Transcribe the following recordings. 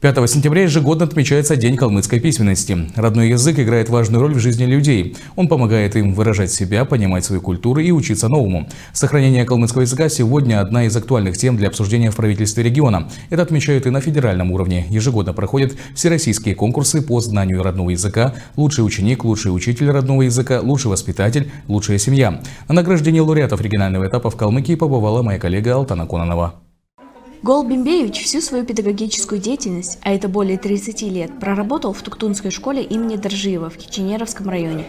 5 сентября ежегодно отмечается День калмыцкой письменности. Родной язык играет важную роль в жизни людей. Он помогает им выражать себя, понимать свою культуру и учиться новому. Сохранение калмыцкого языка сегодня одна из актуальных тем для обсуждения в правительстве региона. Это отмечают и на федеральном уровне. Ежегодно проходят всероссийские конкурсы по знанию родного языка, лучший ученик, лучший учитель родного языка, лучший воспитатель, лучшая семья. На награждении лауреатов регионального этапа в Калмыкии побывала моя коллега Алтана Кононова. Гол Бимбеевич всю свою педагогическую деятельность, а это более 30 лет, проработал в Туктунской школе имени Доржиева в Киченеровском районе.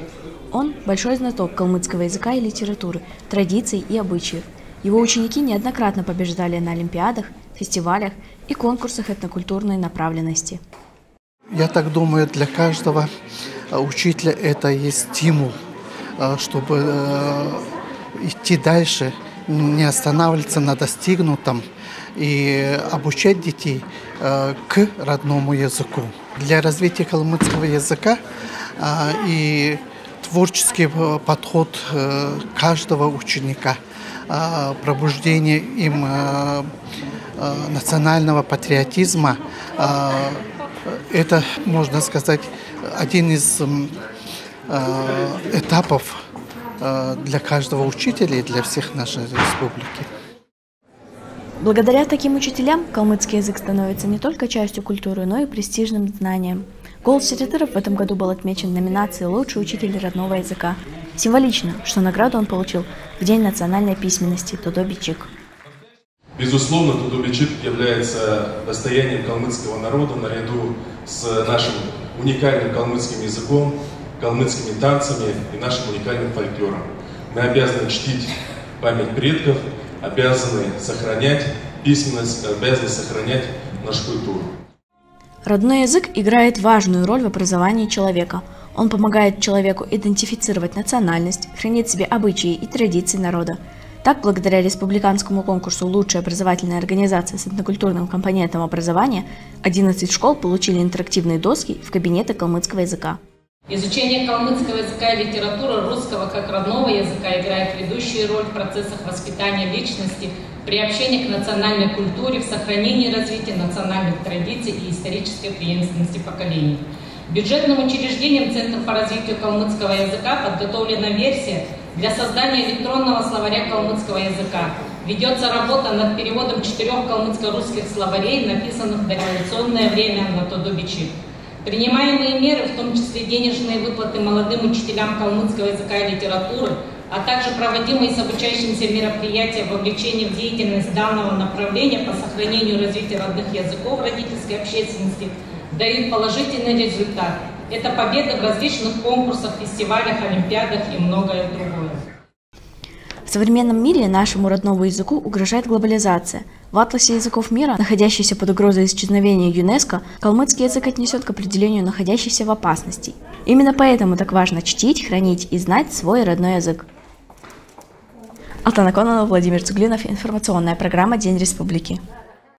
Он – большой знаток калмыцкого языка и литературы, традиций и обычаев. Его ученики неоднократно побеждали на олимпиадах, фестивалях и конкурсах этнокультурной направленности. Я так думаю, для каждого учителя это есть стимул, чтобы идти дальше, не останавливаться на достигнутом и обучать детей к родному языку. Для развития калмыцкого языка и творческий подход каждого ученика, пробуждение им национального патриотизма, это, можно сказать, один из этапов для каждого учителя и для всех нашей республики. Благодаря таким учителям калмыцкий язык становится не только частью культуры, но и престижным знанием. Голос Серетыров в этом году был отмечен номинацией «Лучший учитель родного языка». Символично, что награду он получил в День национальной письменности Тодо-Бичик. Безусловно, Тодо-Бичик является достоянием калмыцкого народа наряду с нашим уникальным калмыцким языком, калмыцкими танцами и нашим уникальным фольклором. Мы обязаны чтить память предков, обязаны сохранять письменность, обязаны сохранять нашу культуру. Родной язык играет важную роль в образовании человека. Он помогает человеку идентифицировать национальность, хранить в себе обычаи и традиции народа. Так, благодаря республиканскому конкурсу «Лучшая образовательная организация с этнокультурным компонентом образования» 11 школ получили интерактивные доски в кабинеты калмыцкого языка. Изучение калмыцкого языка и литературы русского как родного языка играет ведущую роль в процессах воспитания личности, приобщения к национальной культуре, в сохранении и развитии национальных традиций и исторической преемственности поколений. Бюджетным учреждением Центра по развитию калмыцкого языка подготовлена версия для создания электронного словаря калмыцкого языка. Ведется работа над переводом 4 калмыцко-русских словарей, написанных в дореволюционное время на Тодо-Бичик. Принимаемые меры, в том числе денежные выплаты молодым учителям калмыцкого языка и литературы, а также проводимые с обучающимися мероприятия вовлечения в деятельность данного направления по сохранению и развитию родных языков родительской общественности, дают положительный результат. Это победы в различных конкурсах, фестивалях, олимпиадах и многое другое. В современном мире нашему родному языку угрожает глобализация. В атласе языков мира, находящийся под угрозой исчезновения ЮНЕСКО, калмыцкий язык отнесет к определению находящейся в опасности. Именно поэтому так важно чтить, хранить и знать свой родной язык. Алтана Кононова, Владимир Цуглинов. Информационная программа «День Республики».